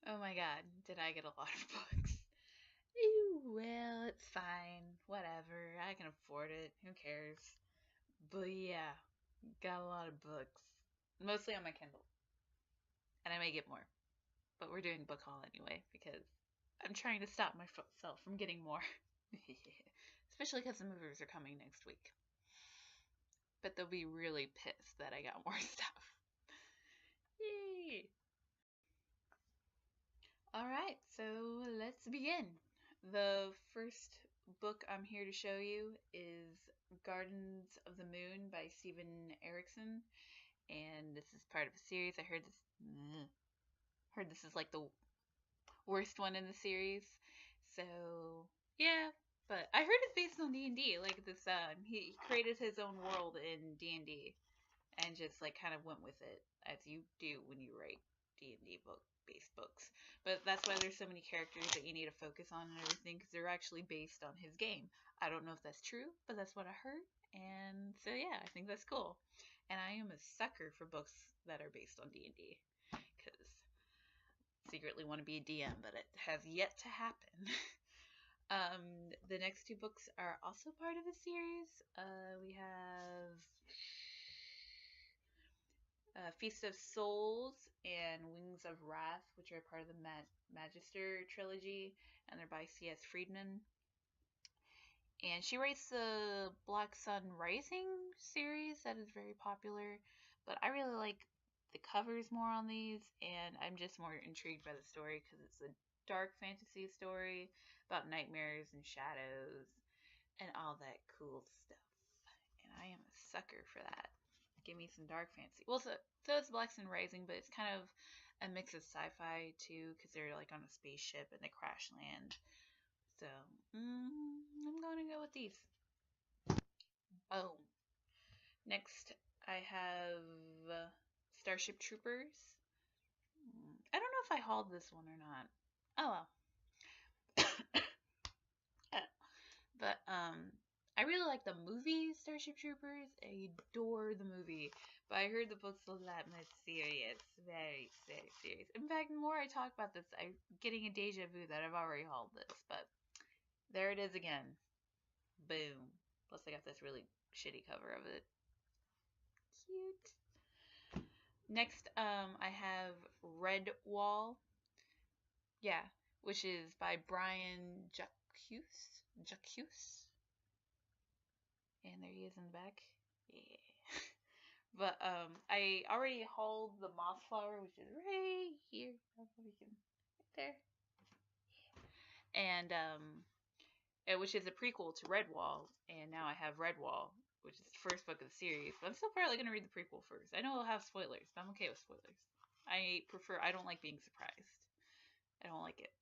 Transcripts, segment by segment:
Oh my god, did I get a lot of books? Ew, well, it's fine. Whatever. I can afford it. Who cares? But yeah, got a lot of books. Mostly on my Kindle. And I may get more. But we're doing book haul anyway because I'm trying to stop myself from getting more. Especially because the movies are coming next week. But they'll be really pissed that I got more stuff. Yay! Alright, so let's begin. The first book I'm here to show you is Gardens of the Moon by Steven Erikson, and this is part of a series. I heard this is like the worst one in the series. So yeah, but I heard it's based on D&D. Like this, he created his own world in D&D and just like kind of went with it as you do when you write D&D based books. But that's why there's so many characters that you need to focus on and everything because they're actually based on his game. I don't know if that's true, but that's what I heard. And so yeah, I think that's cool. And I am a sucker for books that are based on D&D because secretly want to be a DM, but it has yet to happen. The next two books are also part of the series. We have Feast of Souls and Wings of Wrath, which are part of the Magister trilogy, and they're by C.S. Friedman. And she writes the Black Sun Rising series that is very popular, but I really like the covers more on these, and I'm just more intrigued by the story because it's a dark fantasy story about nightmares and shadows and all that cool stuff. And I am a sucker for that. Give me some dark fantasy. Well, so it's Black Sun Rising, but it's kind of a mix of sci-fi too, because they're like on a spaceship and they crash land. So I'm going to go with these. Oh, next I have Starship Troopers. I don't know if I hauled this one or not. Oh well. But I really like the movie Starship Troopers. I adore the movie, but I heard the book's a lot more serious, very, very serious. In fact, the more I talk about this, I'm getting a deja vu that I've already hauled this. But there it is again. Boom. Plus, I got this really shitty cover of it. Cute. Next, I have Redwall. Yeah, which is by Brian Jacques. And there he is in the back. Yeah. But I already hauled the Mossflower, which is right here. I don't know if you can right there. And which is a prequel to Redwall, and now I have Redwall, which is the first book of the series. But I'm still probably gonna read the prequel first. I know it'll have spoilers, but I'm okay with spoilers. I don't like being surprised. I don't like it.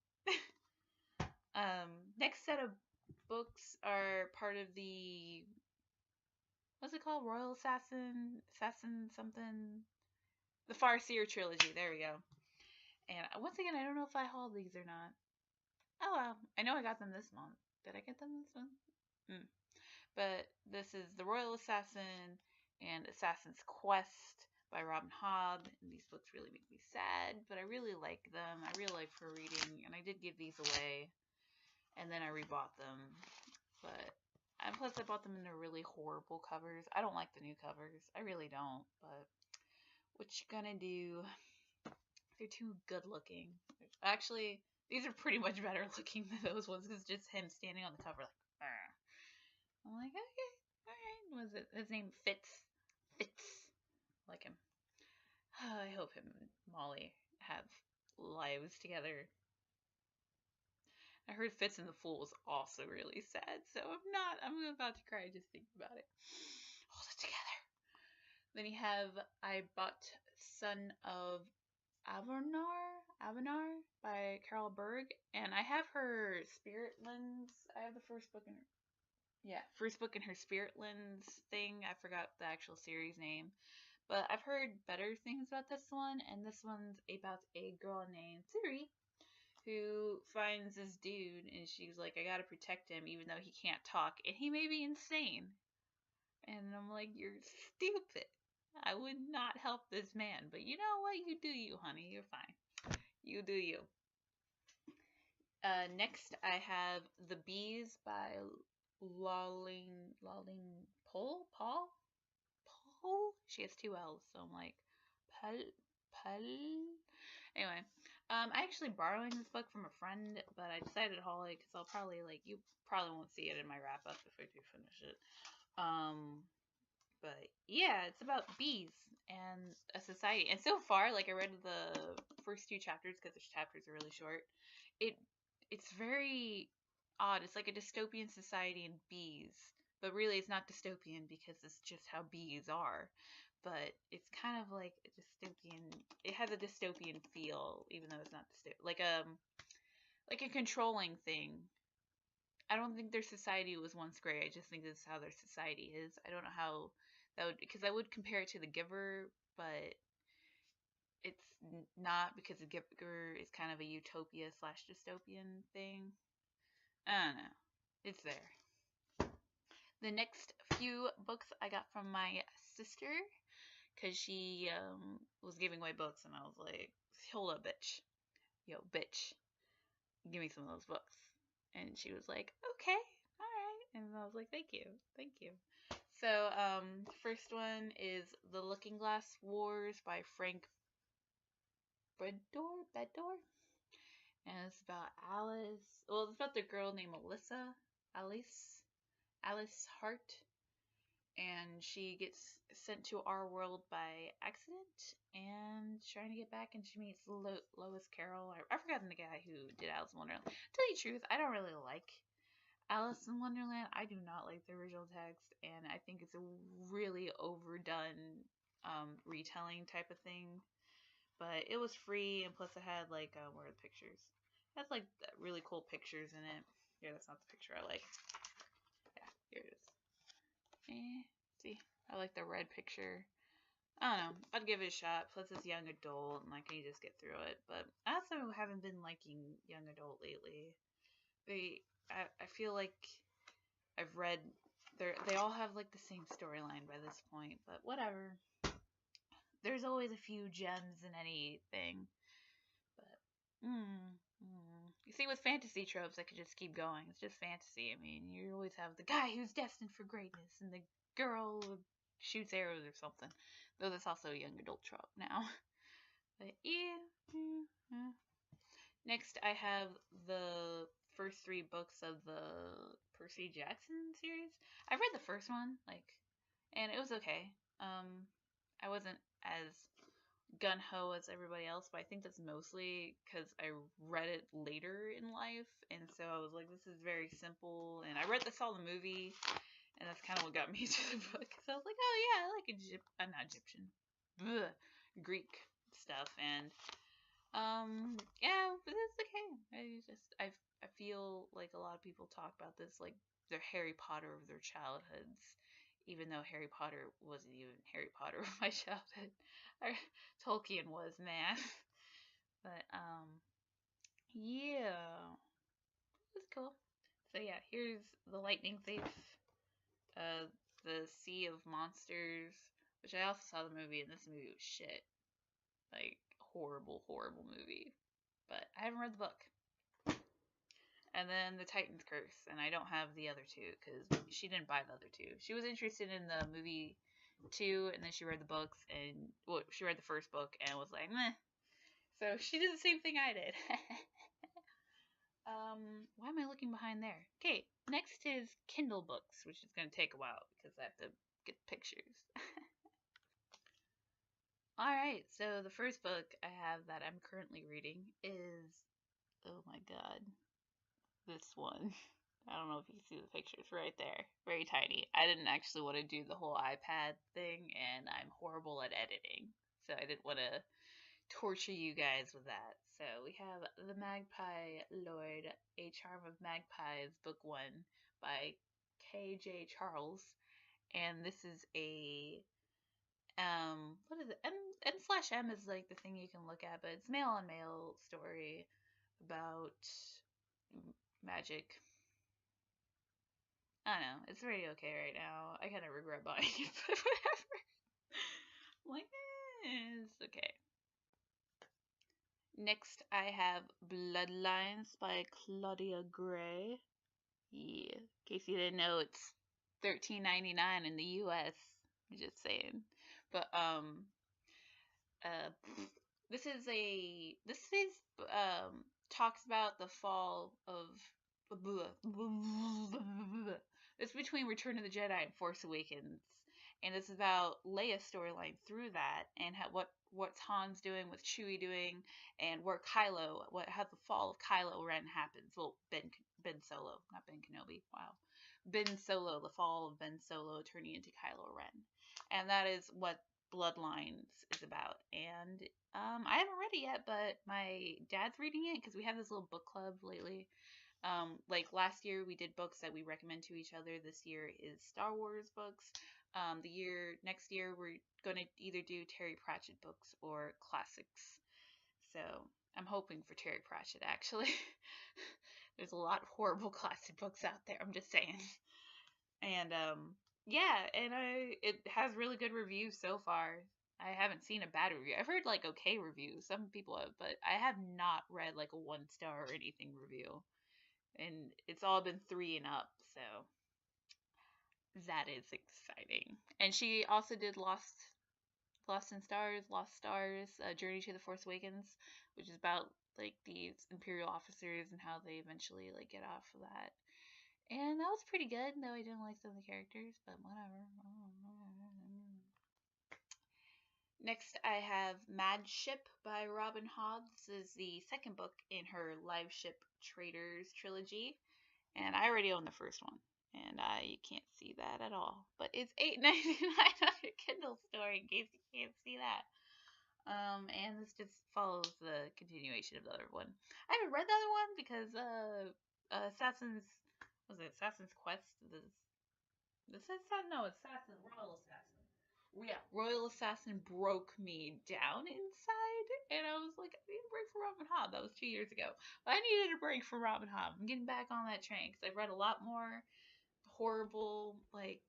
Next set of books are part of the what's it called? Royal Assassin something. The Farseer trilogy. There we go. And once again, I don't know if I hauled these or not. Oh well, I know I got them this month. Did I get them this month? But this is The Royal Assassin and Assassin's Quest by Robin Hobb. And these books really make me sad, but I really like them. I really like for reading, and I did give these away, and then I rebought them. But and plus, I bought them in their really horrible covers. I don't like the new covers. I really don't. But what you gonna do? They're too good looking. Actually, these are pretty much better looking than those ones because just him standing on the cover like, Argh. I'm like, okay, alright. Was it his name? Fitz, like him. I hope him and Molly have lives together. I heard Fitz and the Fool was also really sad, so I'm about to cry just thinking about it. Hold it together. Then you have I Bought Son of Avanar by Carol Berg, and I have her Spirit Lens. I have the first book in her, first book in her Spirit Lens thing. I forgot the actual series name, but I've heard better things about this one, and this one's about a girl named Siri who finds this dude, and she's like, I gotta protect him even though he can't talk, and he may be insane. And I'm like, you're stupid. I would not help this man, but you know what? You do you, honey. You're fine. You do you. Next, I have The Bees by Lolling Paul. She has two L's, so I'm like, Pal. Anyway, I actually borrowing this book from a friend, but I decided to haul it because I'll probably you probably won't see it in my wrap up if I do finish it. But yeah, it's about bees and a society. And so far, I read the first two chapters because the chapters are really short. It's very odd. It's like a dystopian society and bees, but really it's not dystopian because it's just how bees are. But it's kind of like a dystopian. It has a dystopian feel, even though it's not dystopian. Like a controlling thing. I don't think their society was once great. I just think this is how their society is. I don't know how that would, because I would compare it to The Giver, but it's not, because The Giver is kind of a utopia slash dystopian thing. I don't know. It's there. The next few books I got from my sister, because she was giving away books, and I was like, hold up, bitch. Yo, bitch. Give me some of those books. And she was like, okay, alright. And I was like, thank you. Thank you. So, first one is The Looking Glass Wars by Frank Beddor. And it's about Alice. Well, it's about the girl named Alice Hart. And she gets sent to our world by accident and trying to get back, and she meets Lois Carroll. I forgot the guy who did Alice in Wonderland. To tell you the truth, I don't really like Alice in Wonderland. I do not like the original text, and I think it's a really overdone retelling type of thing. But it was free, and plus it had where are the pictures? It has really cool pictures in it. Here, that's not the picture I like. Yeah, here it is. See, I like the red picture. I don't know. I'd give it a shot. Plus, it's young adult, and can you just get through it? But I also haven't been liking young adult lately. I feel like I've read. They all have the same storyline by this point, but whatever. There's always a few gems in anything. But you see, with fantasy tropes, I could just keep going. It's just fantasy. I mean, you always have the guy who's destined for greatness and the girl who shoots arrows or something. Though that's also a young adult trope now. But yeah. Next, I have the first three books of the Percy Jackson series. I read the first one, and it was okay. I wasn't as gun ho as everybody else, but I think that's mostly because I read it later in life, and so I was like, this is very simple. And I saw the movie, and that's kind of what got me to the book. So I was like, oh yeah, I like not Egyptian, Greek stuff, and yeah, but it's okay. I feel like a lot of people talk about this like they're Harry Potter of their childhoods, even though Harry Potter wasn't even Harry Potter of my childhood. Tolkien was, man. But yeah, it's cool. So yeah, here's The Lightning Thief, The Sea of Monsters, which I also saw the movie, and this movie was shit. Horrible, horrible movie. But I haven't read the book. And then The Titan's Curse, and I don't have the other two because she didn't buy the other two. She was interested in the movie too, and then she read the books, and she read the first book and was like, meh. So she did the same thing I did. Why am I looking behind there? Okay, next is Kindle books, which is going to take a while because I have to get pictures. Alright, so the first book I have that I'm currently reading is, oh my god, this one. I don't know if you can see the picture. It's right there. Very tiny. I didn't actually want to do the whole iPad thing, and I'm horrible at editing. So I didn't want to torture you guys with that. So we have The Magpie Lord, A Charm of Magpies, Book 1 by K.J. Charles. And this is a what is it? N/M is the thing you can look at, but it's male on male story about magic. I don't know. It's pretty okay right now. I kind of regret buying it, but whatever. It's okay. Next, I have Bloodlines by Claudia Gray. Yeah, in case you didn't know, it's $13.99 in the U.S. Just saying. But uh, this is talks about the fall of it's between Return of the Jedi and Force Awakens, and it's about Leia's storyline through that and what's Han's doing, what's Chewie doing, and where how the fall of Kylo Ren happens. Well, Ben Solo, not Ben Kenobi. Wow, Ben Solo, the fall of Ben Solo turning into Kylo Ren, and that is what Bloodlines is about. And I haven't read it yet, but my dad's reading it because we have this little book club lately. Like last year, we did books that we recommend to each other. This year is Star Wars books. Next year, we're going to either do Terry Pratchett books or classics. So I'm hoping for Terry Pratchett, actually. There's a lot of horrible classic books out there, I'm just saying. And yeah, and it has really good reviews so far. I haven't seen a bad review. I've heard like okay reviews. Some people have, but I have not read like a 1 star or anything review. And it's all been 3 and up, so that is exciting. And she also did Lost Stars, Journey to the Force Awakens, which is about like these Imperial officers and how they eventually like get off of that. And that was pretty good, though I didn't like some of the characters, but whatever. Next, I have Mad Ship by Robin Hobb. This is the second book in her Live Ship Traders trilogy, and I already own the first one, and you can't see that at all. But it's $8.99 on your Kindle store in case you can't see that. And this just follows the continuation of the other one. I haven't read the other one because Assassin's Quest? Royal Assassin. Yeah, Royal Assassin broke me down inside, and I was like, I need a break from Robin Hobb. That was 2 years ago. But I needed a break from Robin Hobb. I'm getting back on that train because I've read a lot more horrible, like,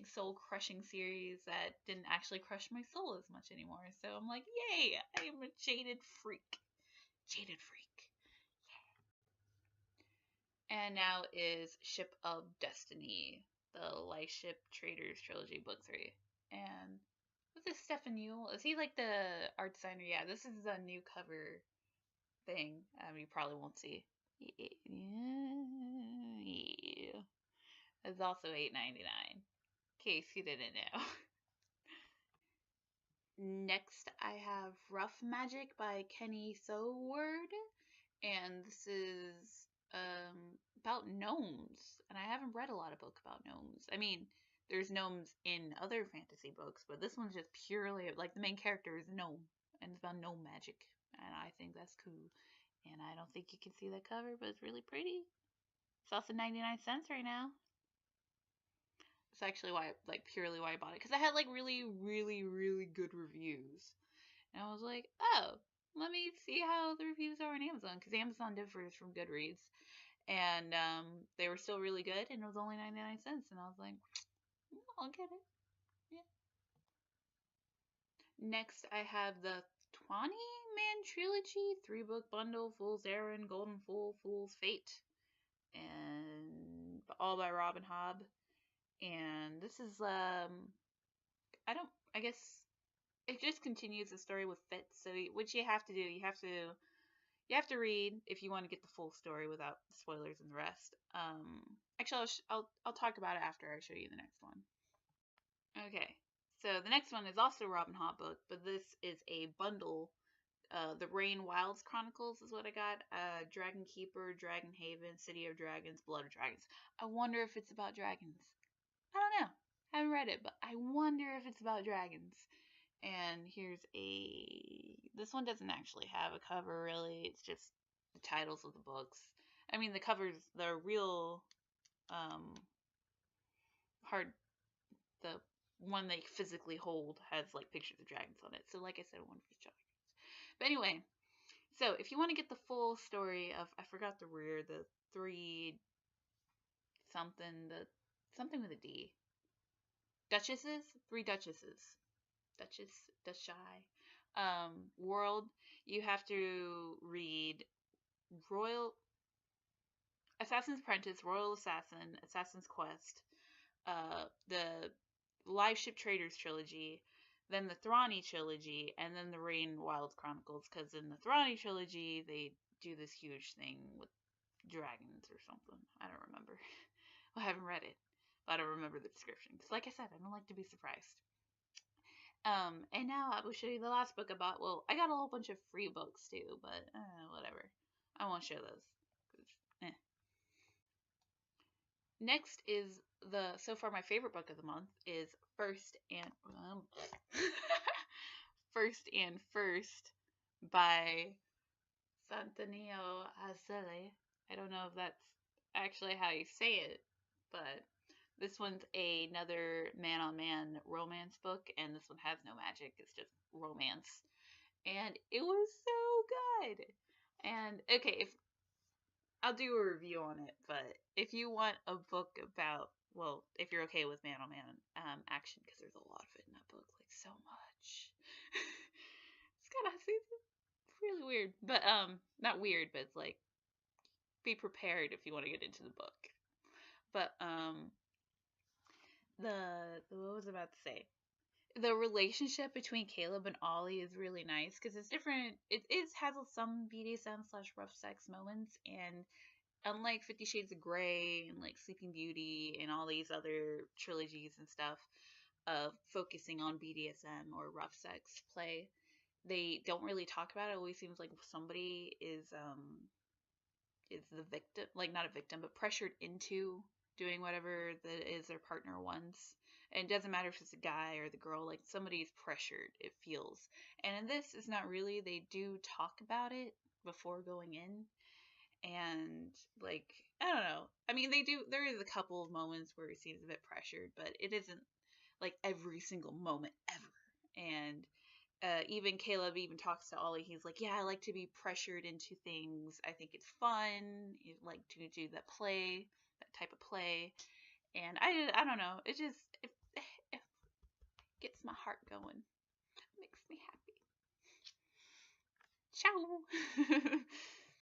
soul crushing series that didn't actually crush my soul as much anymore. So I'm like, yay! I am a jaded freak. Jaded freak. And now is Ship of Destiny, the Light Ship Traders Trilogy, Book 3. And what's this Stefan Yule? Is he like the art designer? Yeah, this is a new cover thing. You probably won't see. Yeah. It's also $8.99. In case you didn't know. Next, I have Rough Magic by Kenny Soward, and this is about gnomes. And I haven't read a lot of books about gnomes. I mean, there's gnomes in other fantasy books, but this one's just purely like the main character is a gnome, and it's about gnome magic, and I think that's cool. And I don't think you can see the cover, but it's really pretty. It's also 99 cents right now. It's actually purely why I bought it, because I had like really, really, really good reviews, and I was like, oh, let me see how the reviews are on Amazon, because Amazon differs from Goodreads, and they were still really good, and it was only 99 cents, and I was like, I'll get it. Yeah. Next, I have the 20 Man Trilogy 3-book bundle: Fool's Errand, Golden Fool, Fool's Fate, and all by Robin Hobb. And this is I guess it just continues the story with Fitz. So what you have to do, you have to read if you want to get the full story without spoilers and the rest. Actually, I'll talk about it after I show you the next one. Okay, so the next one is also a Robin Hobb book, but this is a bundle. The Rain Wilds Chronicles is what I got. Dragon Keeper, Dragon Haven, City of Dragons, Blood of Dragons. I wonder if it's about dragons. I don't know. I haven't read it, but I wonder if it's about dragons. And this one doesn't actually have a cover really. It's just the titles of the books. I mean, the covers, the real hard, the one they physically hold has like pictures of dragons on it. So like I said, one for the children. But anyway, so if you want to get the full story of, I forgot the rear, the three something with a D. Duchesses? 3 Duchesses. Duchess, Duchai, world. you have to read Royal Assassin's Apprentice, Royal Assassin, Assassin's Quest, the Live Ship Traders trilogy, then the Thrani trilogy, and then the Rain Wild Chronicles. Because in the Thrani trilogy, they do this huge thing with dragons or something. I don't remember. I haven't read it, but I don't remember the description. Because, like I said, I don't like to be surprised. And now I will show you the last book about. Well, I got a whole bunch of free books too, but whatever. I won't show those. Eh. Next is so far my favorite book of the month is First and First and First by Santanio Azele. I don't know if that's actually how you say it, but this one's another man on man romance book, and this one has no magic, it's just romance. And it was so good. And okay, if I'll do a review on it, but if you want a book about, well, if you're okay with man on man action, because there's a lot of it in that book, like so much. It's kind of really weird, but not weird, but it's like be prepared if you want to get into the book. But what was I about to say? The relationship between Caleb and Ollie is really nice because it's different. It has some BDSM / rough sex moments, and unlike 50 Shades of Grey and like Sleeping Beauty and all these other trilogies and stuff of focusing on BDSM or rough sex play, they don't really talk about it. It always seems like somebody is the victim, like not a victim, but pressured into doing whatever that is their partner wants. And it doesn't matter if it's a guy or the girl, like somebody's pressured, it feels. And in this, it's not really. They do talk about it before going in. And like, I don't know. I mean, they do. There is a couple of moments where it seems a bit pressured, but it isn't like every single moment ever. And even Caleb even talks to Ollie. He's like, "Yeah, I like to be pressured into things. I think it's fun. You like to do that type of play." And I don't know. It just it gets my heart going. It makes me happy. Ciao.